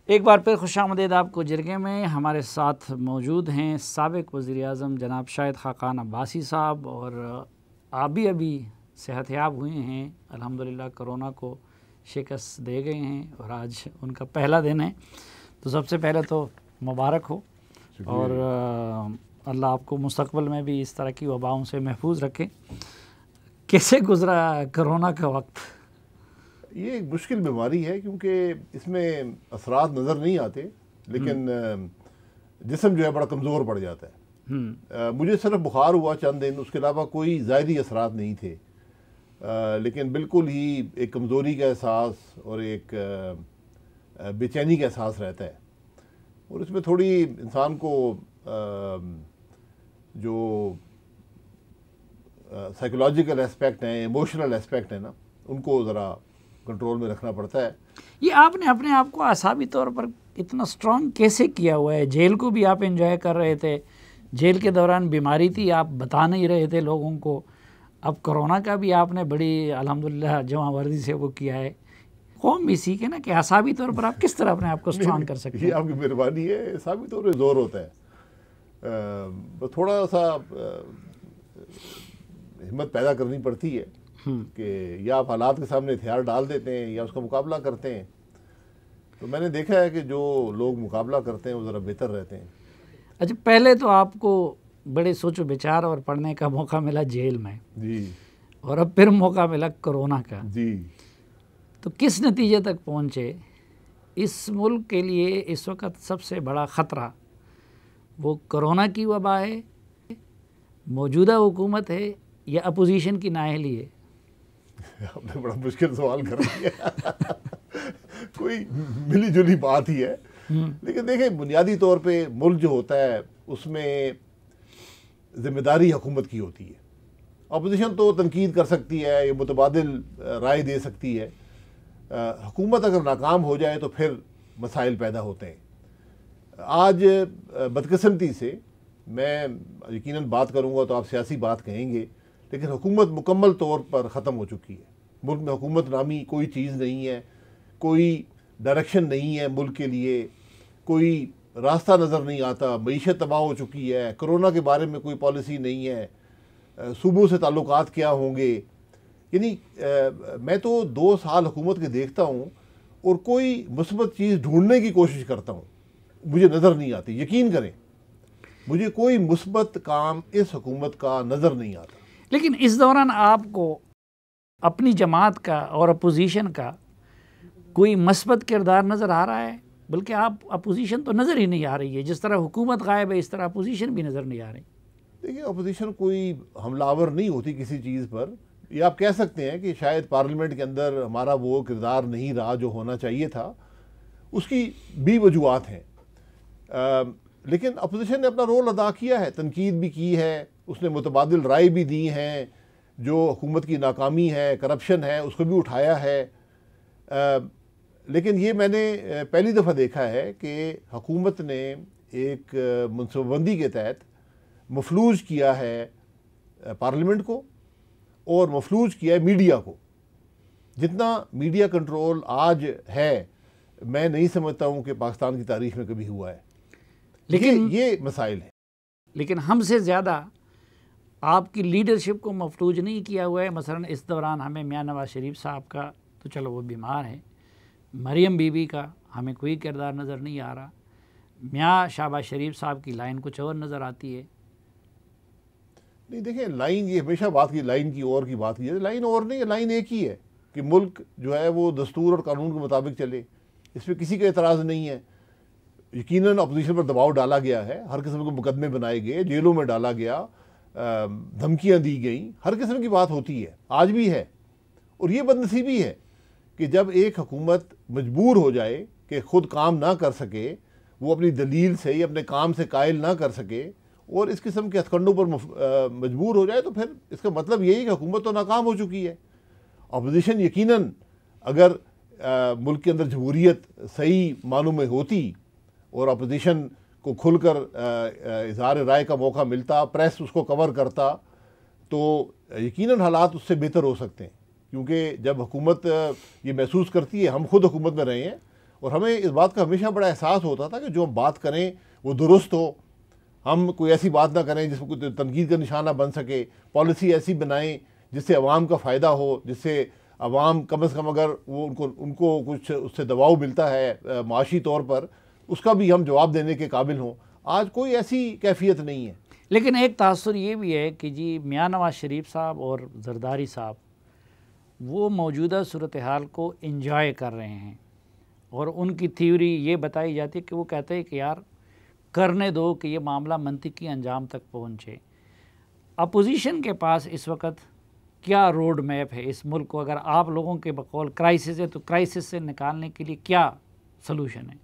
एक बार फिर खुशामदीद आपको जिरगे में। हमारे साथ मौजूद हैं साबिक़ वज़ीर-ए-आज़म जनाब शाहिद खाकान अब्बासी साहब, और आप भी अभी सेहतयाब हुए हैं अल्हम्दुलिल्लाह, कोरोना को शिकस्त दे गए हैं और आज उनका पहला दिन है। तो सबसे पहले तो मुबारक हो, और अल्लाह आपको मुस्तक़बिल में भी इस तरह की वबाओं से महफूज रखे। कैसे गुज़रा कोरोना का वक्त? ये एक मुश्किल बीमारी है क्योंकि इसमें असरात नज़र नहीं आते, लेकिन जिस्म जो है बड़ा कमज़ोर पड़ जाता है। मुझे सिर्फ बुखार हुआ चंद दिन, उसके अलावा कोई ज़ाहिरी असरात नहीं थे, लेकिन बिल्कुल ही एक कमज़ोरी का एहसास और एक बेचैनी का एहसास रहता है। और इसमें थोड़ी इंसान को जो साइकोलॉजिकल एस्पेक्ट हैं, इमोशनल एस्पेक्ट है ना, उनको ज़रा कंट्रोल में रखना पड़ता है। ये आपने अपने आप को आसाबी तौर पर इतना स्ट्रॉन्ग कैसे किया हुआ है? जेल को भी आप एंजॉय कर रहे थे, जेल के दौरान बीमारी थी, आप बता नहीं रहे थे लोगों को। अब कोरोना का भी आपने बड़ी अल्हम्दुलिल्लाह जवां वर्दी से वो किया है। कौम भी सीखे ना कि आसाबी तौर पर आप किस तरह अपने आप को स्ट्रॉन्ग कर सकते हैं। ये आपकी मेहरबानी है। आसाबी तौर पर जोर होता है, थोड़ा सा हिम्मत पैदा करनी पड़ती है कि या आप हालात के सामने हथियार डाल देते हैं या उसका मुकाबला करते हैं। तो मैंने देखा है कि जो लोग मुकाबला करते हैं वो ज़रा बेहतर रहते हैं। अच्छा, पहले तो आपको बड़े सोचो विचार और पढ़ने का मौका मिला जेल में जी, और अब फिर मौका मिला कोरोना का जी। तो किस नतीजे तक पहुँचे? इस मुल्क के लिए इस वक्त सबसे बड़ा ख़तरा वो कोरोना की वबा है, मौजूदा हुकूमत है, या अपोजिशन की नाअहली है? आपने बड़ा मुश्किल सवाल कर दिया। कोई मिली जुली बात ही है, लेकिन देखें बुनियादी तौर पे मुल्क जो होता है उसमें जिम्मेदारी हुकूमत की होती है। अपोजिशन तो तनकीद कर सकती है, ये मुतबादिल राय दे सकती है। हुकूमत अगर नाकाम हो जाए तो फिर मसाइल पैदा होते हैं। आज बदकिस्मती से मैं यकीनन बात करूँगा तो आप सियासी बात कहेंगे, लेकिन हुकूमत मुकम्मल तौर पर ख़त्म हो चुकी है। मुल्क में हुकूमत नामी कोई चीज़ नहीं है, कोई डायरेक्शन नहीं है मुल्क के लिए, कोई रास्ता नज़र नहीं आता। मईशत तबाह हो चुकी है, कोरोना के बारे में कोई पॉलिसी नहीं है, सूबों से ताल्लुकात क्या होंगे। यानी मैं तो 2 साल हुकूमत के देखता हूँ और कोई मुस्बत चीज़ ढूंढने की कोशिश करता हूँ, मुझे नज़र नहीं आती। यकीन करें, मुझे कोई मुस्बत काम इस हुकूमत का नज़र नहीं आता। लेकिन इस दौरान आपको अपनी जमात का और अपोजिशन का कोई मस्बत किरदार नज़र आ रहा है? बल्कि आप अपोजिशन तो नज़र ही नहीं आ रही है। जिस तरह हुकूमत गायब है, इस तरह अपोजिशन भी नज़र नहीं आ रही। देखिए, अपोजिशन कोई हमलावर नहीं होती किसी चीज़ पर। ये आप कह सकते हैं कि शायद पार्लियामेंट के अंदर हमारा वो किरदार नहीं रहा जो होना चाहिए था। उसकी भी वजूहात हैं, लेकिन अपोजिशन ने अपना रोल अदा किया है, तनकीद भी की है, उसने मुतबादिल राय भी दी हैं। जो हुकूमत की नाकामी है, करप्शन है, उसको भी उठाया है। लेकिन ये मैंने पहली दफ़ा देखा है कि हुकूमत ने एक मनसूबाबंदी के तहत मफलूज किया है पार्लियामेंट को और मफलूज किया है मीडिया को। जितना मीडिया कंट्रोल आज है, मैं नहीं समझता हूँ कि पाकिस्तान की तारीख में कभी हुआ है। लेकिन ये मसाइल है। लेकिन हमसे ज़्यादा आपकी लीडरशिप को मफलूज नहीं किया हुआ है। मसलन इस दौरान हमें मियाँ नवाज शरीफ साहब का, तो चलो वो बीमार है, मरियम बीबी का हमें कोई किरदार नज़र नहीं आ रहा। मियाँ शहबाज शरीफ साहब की लाइन कुछ और नज़र आती है। नहीं, देखें, लाइन ये हमेशा बात की, लाइन की और की बात की है। लाइन और नहीं है, लाइन एक ही है कि मुल्क जो है वो दस्तूर और कानून के मुताबिक चले। इस पर किसी का एतराज़ नहीं है। यकीनन अपोजिशन पर दबाव डाला गया है, हर किस्म के मुकदमे बनाए गए, जेलों में डाला गया, धमकियां दी गई, हर किस्म की बात होती है, आज भी है। और ये बदनसीबी है कि जब एक हुकूमत मजबूर हो जाए कि ख़ुद काम ना कर सके, वो अपनी दलील से या अपने काम से कायल ना कर सके और इस किस्म के हथकंडों पर मजबूर हो जाए, तो फिर इसका मतलब यही कि हुकूमत तो नाकाम हो चुकी है। अपोजिशन यकीनन अगर मुल्क के अंदर जमहूरियत सही मानों में होती और अपोजिशन को खुलकर इज़हार राय का मौका मिलता, प्रेस उसको कवर करता, तो यकीनन हालात उससे बेहतर हो सकते हैं। क्योंकि जब हुकूमत ये महसूस करती है, हम खुद हुकूमत में रहे हैं और हमें इस बात का हमेशा बड़ा एहसास होता था कि जो हम बात करें वो दुरुस्त हो, हम कोई ऐसी बात ना करें जिसमें कोई तनकीद का निशाना बन सके, पॉलिसी ऐसी बनाएं जिससे अवाम का फ़ायदा हो, जिससे अवाम कम से कम अगर वो उनको कुछ उससे दबाव मिलता है माशी तौर पर, उसका भी हम जवाब देने के काबिल हों। आज कोई ऐसी कैफियत नहीं है। लेकिन एक तासुर ये भी है कि जी मियां नवाज शरीफ साहब और जरदारी साहब वो मौजूदा सूरत हाल को इंजॉय कर रहे हैं, और उनकी थ्योरी ये बताई जाती है कि वो कहते हैं कि यार करने दो कि ये मामला मंतिकी अंजाम तक पहुँचे। अपोजिशन के पास इस वक्त क्या रोड मैप है इस मुल्क को, अगर आप लोगों के बकौल क्राइसिस है तो क्राइसिस से निकालने के लिए क्या सलूशन है?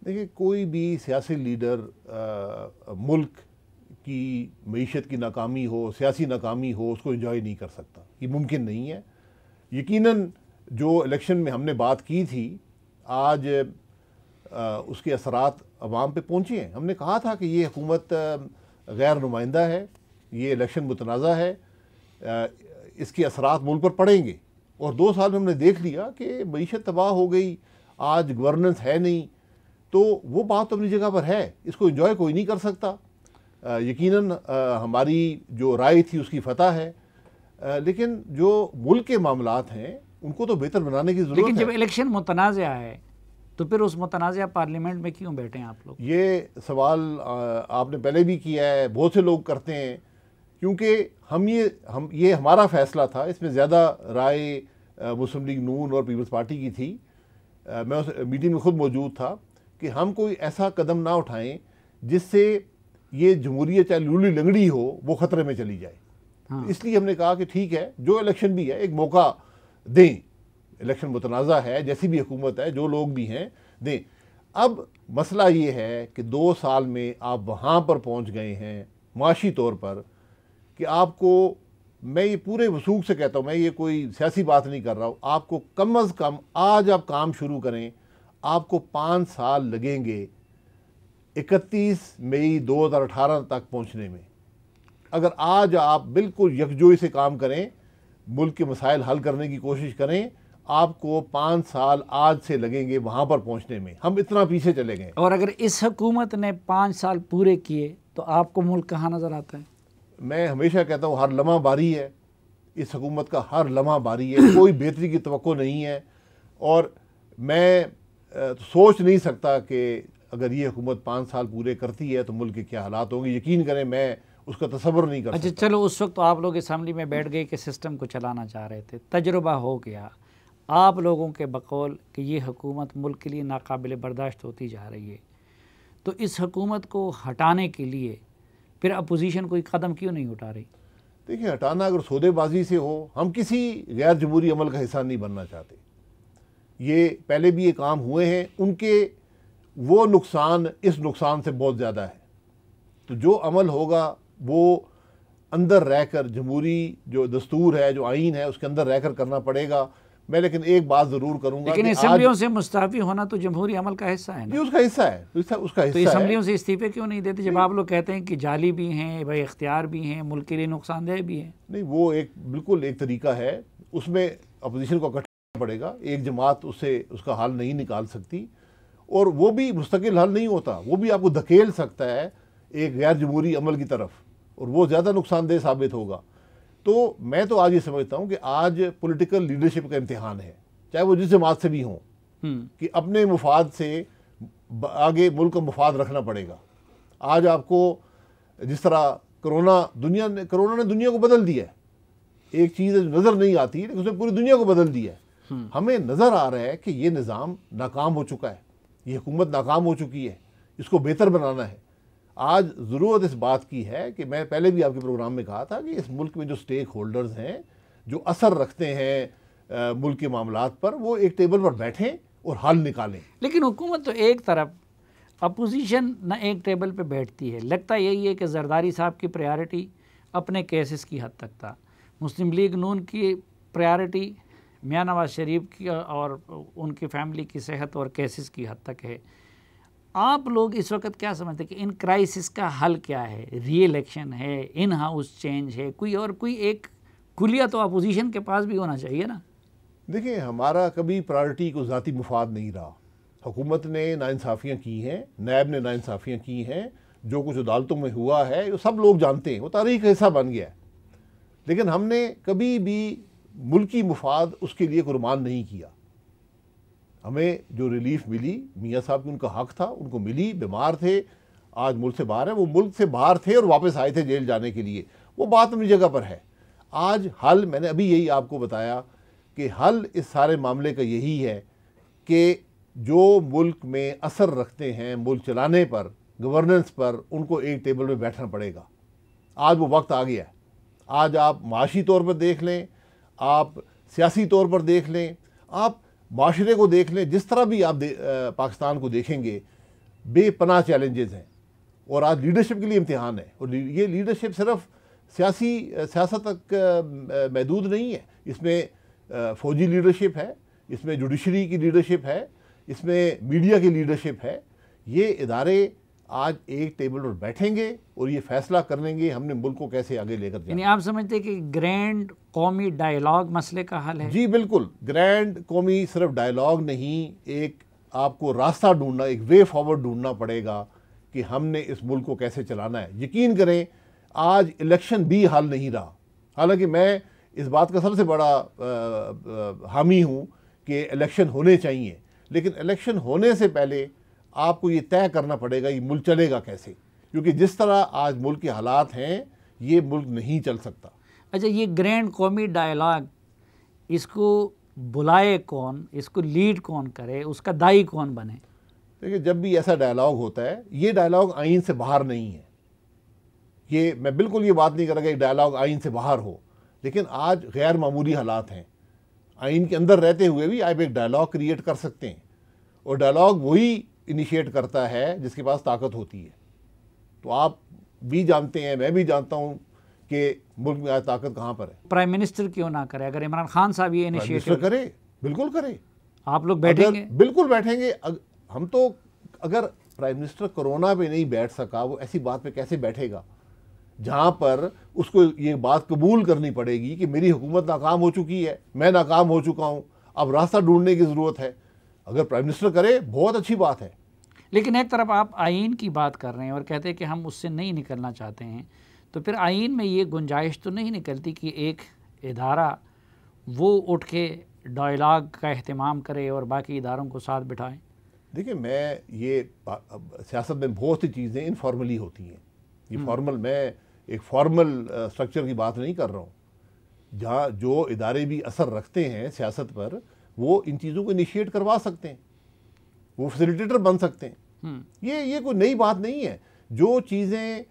देखिए, कोई भी सियासी लीडर मुल्क की मईशत की नाकामी हो, सियासी नाकामी हो, उसको एंजॉय नहीं कर सकता, ये मुमकिन नहीं है। यकीनन जो इलेक्शन में हमने बात की थी, आज उसके असरात अवाम पे पहुँचे हैं। हमने कहा था कि ये हुकूमत गैर नुमाइंदा है, ये इलेक्शन मुतनाज़ा है, इसके असरात मुल्क पर पड़ेंगे। और 2 साल में हमने देख लिया कि मईशत तबाह हो गई, आज गवर्नेंस है नहीं, तो वो बात तो अपनी जगह पर है, इसको एंजॉय कोई नहीं कर सकता। यकीनन हमारी जो राय थी उसकी फतह है, लेकिन जो मुल्क के मामलात हैं उनको तो बेहतर बनाने की ज़रूरत है। लेकिन जब इलेक्शन मुतनाज़ा है तो फिर उस मुतनाज़ा पार्लियामेंट में क्यों बैठे हैं आप लोग? ये सवाल आपने पहले भी किया है, बहुत से लोग करते हैं, क्योंकि ये हमारा फ़ैसला था। इसमें ज़्यादा राय मुस्लिम लीग नून और पीपल्स पार्टी की थी। मैं उस मीटिंग में ख़ुद मौजूद था कि हम कोई ऐसा कदम ना उठाएं जिससे ये जमहूरियत चाहे लूली लंगड़ी हो वो ख़तरे में चली जाए। हाँ। इसलिए हमने कहा कि ठीक है, जो इलेक्शन भी है एक मौका दें, इलेक्शन मुतनाज़ा है, जैसी भी हुकूमत है, जो लोग भी हैं दें। अब मसला ये है कि 2 साल में आप वहाँ पर पहुँच गए हैं माशी तौर पर कि आपको, मैं ये पूरे वसूख से कहता हूँ, मैं ये कोई सियासी बात नहीं कर रहा हूँ, आपको कम अज़ कम आज आप काम शुरू करें, आपको 5 साल लगेंगे 31 मई 2018 तक पहुँचने में। अगर आज आप बिल्कुल यकजोई से काम करें, मुल्क के मसाइल हल करने की कोशिश करें, आपको 5 साल आज से लगेंगे वहाँ पर पहुँचने में। हम इतना पीछे चले गए। और अगर इस हुकूमत ने 5 साल पूरे किए तो आपको मुल्क कहाँ नज़र आता है? मैं हमेशा कहता हूँ हर लम्हा बारी है, इस हुकूमत का हर लम्हा बारी है, कोई बेहतरी की तवक्को नहीं है। और मैं सोच नहीं सकता कि अगर ये हुकूमत 5 साल पूरे करती है तो मुल्क के क्या हालात होंगे। यकीन करें, मैं उसका तसव्वुर नहीं कर सकता। अच्छा चलो, उस वक्त तो आप लोग असम्बली में बैठ गए कि सिस्टम को चलाना चाह रहे थे, तजुर्बा हो गया आप लोगों के बकौल कि ये हुकूमत मुल्क के लिए नाकाबिल बर्दाश्त होती जा रही है, तो इस हुकूमत को हटाने के लिए फिर अपोजिशन कोई कदम क्यों नहीं उठा रही? देखिए, हटाना अगर सौदेबाजी से हो, हम किसी गैर जमहूरी अमल का हिस्सा नहीं बनना चाहते। ये पहले भी ये काम हुए हैं, उनके वो नुकसान इस नुकसान से बहुत ज़्यादा है। तो जो अमल होगा वो अंदर रहकर, जमहूरी जो दस्तूर है, जो आइन है, उसके अंदर रहकर करना पड़ेगा। मैं लेकिन एक बात ज़रूर करूँगा, लेकिन असम्बलियों से मुस्ताफ़ी होना तो जमहूरी अमल का हिस्सा है ना? ये उसका हिस्सा है, उसका हिस्सा तो है। असम्बलियों से इस्तीफे क्यों नहीं देते जब आप लोग कहते हैं कि जाली भी हैं भाई, इख्तियार भी हैं, मुल्क के लिए नुकसानदेह भी हैं? नहीं, वो एक बिल्कुल एक तरीका है, उसमें अपोजिशन को इकट्ठा पड़ेगा। एक जमात उससे उसका हल नहीं निकाल सकती, और वो भी मुस्तकिल हल नहीं होता, वो भी आपको धकेल सकता है एक गैर जमहूरी अमल की तरफ, और वो ज़्यादा नुकसानदेह साबित होगा। तो मैं तो आज ये समझता हूँ कि आज पॉलिटिकल लीडरशिप का इम्तिहान है, चाहे वो जिस जमात से भी हों, कि अपने मुफाद से आगे मुल्क का मुफाद रखना पड़ेगा। आज आपको जिस तरह कोरोना ने दुनिया को बदल दिया है। एक चीज़ जो नज़र नहीं आती लेकिन उसने पूरी दुनिया को बदल दिया है। हमें नज़र आ रहा है कि ये निज़ाम नाकाम हो चुका है, ये हुकूमत नाकाम हो चुकी है, इसको बेहतर बनाना है। आज ज़रूरत इस बात की है कि मैं पहले भी आपके प्रोग्राम में कहा था कि इस मुल्क में जो स्टेक होल्डर्स हैं, जो असर रखते हैं मुल्क के मामलात पर, वो एक टेबल पर बैठें और हल निकालें। लेकिन हुकूमत तो एक तरफ, अपोजिशन न एक टेबल पे बैठती है। लगता यही है कि जरदारी साहब की प्रायोरिटी अपने केसेस की हद तक था, मुस्लिम लीग नून की प्रायोरिटी मियां नवाज शरीफ की और उनकी फैमिली की सेहत और केसेस की हद तक है। आप लोग इस वक्त क्या समझते हैं कि इन क्राइसिस का हल क्या है? री इलेक्शन है, इन हाउस चेंज है, कोई और कोई एक कुलिया तो अपोजिशन के पास भी होना चाहिए ना? देखिए, हमारा कभी प्रायोरिटी को ज़ाती मुफाद नहीं रहा। हुकूमत ने नाइंसाफ़ियाँ की हैं, नैब ने नाइंसाफ़ियाँ की हैं, जो कुछ अदालतों में हुआ है वो सब लोग जानते हैं, वो तारीख़ का हिस्सा बन गया है। लेकिन हमने कभी भी मुल्की मुफाद उसके लिए कुर्बान नहीं किया। हमें जो रिलीफ मिली, मियाँ साहब की उनका हक था, उनको मिली, बीमार थे, आज मुल्क से बाहर है, वो मुल्क से बाहर थे और वापस आए थे जेल जाने के लिए, वो बात अपनी जगह पर है। आज हल, मैंने अभी यही आपको बताया कि हल इस सारे मामले का यही है कि जो मुल्क में असर रखते हैं मुल्क चलाने पर, गवर्नेंस पर, उनको एक टेबल में बैठना पड़ेगा। आज वो वक्त आ गया है। आज आप माशी तौर पर देख लें, आप सियासी तौर पर देख लें, आप माशरे को देख लें, जिस तरह भी आप पाकिस्तान को देखेंगे, बेपनाह चैलेंजेस हैं और आज लीडरशिप के लिए इम्तिहान है। और ये लीडरशिप सिर्फ सियासत तक महदूद नहीं है। इसमें फ़ौजी लीडरशिप है, इसमें जुडिशरी की लीडरशिप है, इसमें मीडिया की लीडरशिप है। ये इदारे आज एक टेबल पर बैठेंगे और ये फैसला कर लेंगे हमने मुल्क को कैसे आगे लेकर जाना। यानी आप समझते हैं कि ग्रैंड कौमी डायलॉग मसले का हल है? जी बिल्कुल, ग्रैंड कौमी सिर्फ डायलॉग नहीं, एक आपको रास्ता ढूंढना, एक वे फॉरवर्ड ढूंढना पड़ेगा कि हमने इस मुल्क को कैसे चलाना है। यकीन करें, आज इलेक्शन भी हल नहीं रहा। हालांकि मैं इस बात का सबसे बड़ा हामी हूँ कि इलेक्शन होने चाहिए, लेकिन इलेक्शन होने से पहले आपको ये तय करना पड़ेगा ये मुल्क चलेगा कैसे, क्योंकि जिस तरह आज मुल्क के हालात हैं ये मुल्क नहीं चल सकता। अच्छा, ये ग्रैंड कौमी डायलॉग, इसको बुलाए कौन, इसको लीड कौन करे, उसका दाई कौन बने? देखिए, जब भी ऐसा डायलॉग होता है, ये डायलॉग आइन से बाहर नहीं है। ये मैं बिल्कुल ये बात नहीं कर रहा कि डायलॉग आइन से बाहर हो, लेकिन आज गैर मामूली हालात हैं। आइन के अंदर रहते हुए भी आप एक डायलॉग क्रिएट कर सकते हैं, और डायलॉग वही इनिशिएट करता है जिसके पास ताकत होती है। तो आप भी जानते हैं, मैं भी जानता हूँ कि मुल्क में आज ताकत कहाँ पर है। प्राइम मिनिस्टर क्यों ना करे? अगर इमरान खान साहब ये इनिशिएटिव करे, बिल्कुल करे। आप लोग बैठेंगे? बिल्कुल बैठेंगे। हम तो, अगर प्राइम मिनिस्टर कोरोना पे नहीं बैठ सका, वो ऐसी बात पे कैसे बैठेगा जहाँ पर उसको ये बात कबूल करनी पड़ेगी कि मेरी हुकूमत नाकाम हो चुकी है, मैं नाकाम हो चुका हूँ, अब रास्ता ढूंढने की ज़रूरत है। अगर प्राइम मिनिस्टर करे, बहुत अच्छी बात है। लेकिन एक तरफ आप आइन की बात कर रहे हैं और कहते हैं कि हम उससे नहीं निकलना चाहते हैं, तो फिर आइन में ये गुंजाइश तो नहीं निकलती कि एक इदारा वो उठ के डायलॉग का एहतमाम करे और बाकी इदारों को साथ बिठाएं? देखिए, मैं ये सियासत में बहुत सी चीज़ें इनफॉर्मली होती हैं। ये फॉर्मल, मैं एक फॉर्मल स्ट्रक्चर की बात नहीं कर रहा हूँ। जहाँ जो इदारे भी असर रखते हैं सियासत पर, वो इन चीज़ों को इनिशिएट करवा सकते हैं, वो फैसिलिटेटर बन सकते हैं। ये कोई नई बात नहीं है। जो चीज़ें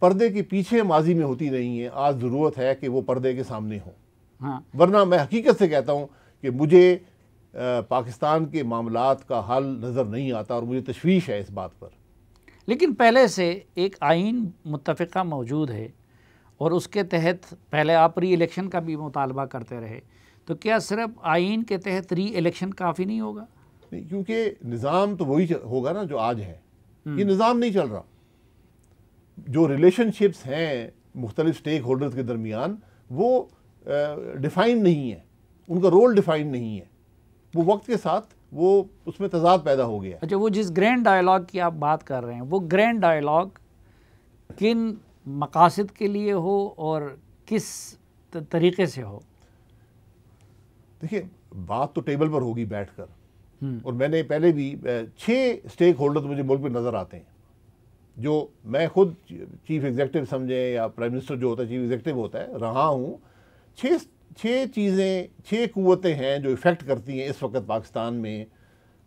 पर्दे के पीछे माजी में होती रही हैं, आज ज़रूरत है कि वो पर्दे के सामने हो। हाँ। वरना मैं हकीकत से कहता हूँ कि मुझे पाकिस्तान के मामलात का हल नज़र नहीं आता और मुझे तशवीश है इस बात पर। लेकिन पहले से एक आइन मुत्तफ़िका मौजूद है और उसके तहत पहले आप री इलेक्शन का भी मुतालबा करते रहे, तो क्या सिर्फ आइन के तहत री इलेक्शन काफ़ी नहीं होगा? नहीं, क्योंकि निज़ाम तो वही होगा ना जो आज है। ये निज़ाम नहीं चल रहा। जो रिलेशनशिप्स हैं मुख्तलिफ स्टेक होल्डर्स के दरमियान, वो डिफ़ाइन नहीं है, उनका रोल डिफ़ाइन नहीं है। वो वक्त के साथ वो उसमें तज़ाद पैदा हो गया। अच्छा, वो जिस ग्रैंड डायलॉग की आप बात कर रहे हैं, वो ग्रैंड डायलॉग किन मकासद के लिए हो और किस तरीके से हो? देखिए, बात तो टेबल पर होगी बैठकर, और मैंने पहले भी 6 स्टेक होल्डर मुझे मुल्क में नज़र आते हैं, जो मैं खुद चीफ एग्जीक्यूटिव समझें या प्राइम मिनिस्टर जो होता है चीफ एग्जीक्यूटिव होता है, रहा हूँ। 6 चीज़ें, 6 कुव्वतें हैं जो इफ़ेक्ट करती हैं इस वक्त पाकिस्तान में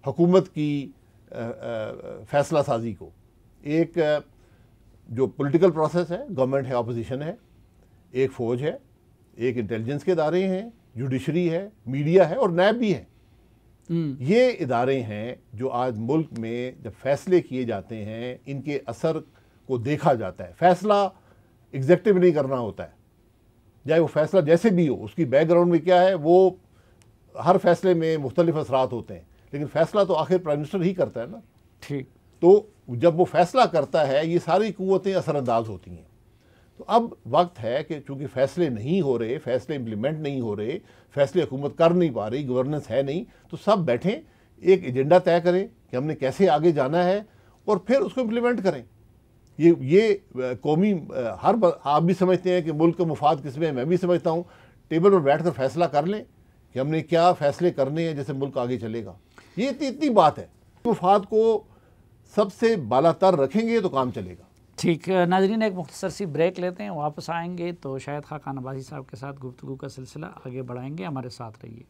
हुकूमत की फ़ैसला साजी को। एक जो पॉलिटिकल प्रोसेस है, गवर्नमेंट है, अपोजिशन है, एक फ़ौज है, एक इंटेलिजेंस के इदारे हैं, जुडिशरी है, मीडिया है और नैब भी है। ये इदारे हैं जो आज मुल्क में जब फैसले किए जाते हैं, इनके असर को देखा जाता है। फैसला एग्जेक्टिव नहीं करना होता है, चाहे वो फैसला जैसे भी हो, उसकी बैकग्राउंड में क्या है, वो हर फैसले में मुख्तलिफ असरात होते हैं, लेकिन फैसला तो आखिर प्राइम मिनिस्टर ही करता है ना। ठीक। तो जब वो फैसला करता है, ये सारी कुव्वतें असरअंदाज होती हैं। तो अब वक्त है कि चूंकि फैसले नहीं हो रहे, फैसले इम्प्लीमेंट नहीं हो रहे, फैसले हुकूमत कर नहीं पा रही, गवर्नेंस है नहीं, तो सब बैठें, एक एजेंडा तय करें कि हमने कैसे आगे जाना है और फिर उसको इम्प्लीमेंट करें। ये कौमी आप भी समझते हैं कि मुल्क का मुफाद किस में है, मैं भी समझता हूँ। टेबल पर बैठ कर फैसला कर लें कि हमने क्या फैसले करने हैं जिससे मुल्क आगे चलेगा। ये इतनी बात है, मुफाद को सबसे बालातर रखेंगे तो काम चलेगा। ठीक, नाज़रीन एक मुख्तसर सी ब्रेक लेते हैं, वापस आएंगे तो शाहिद खाकान अब्बासी साहब के साथ गुफ्तगू का सिलसिला आगे बढ़ाएंगे। हमारे साथ रहिए।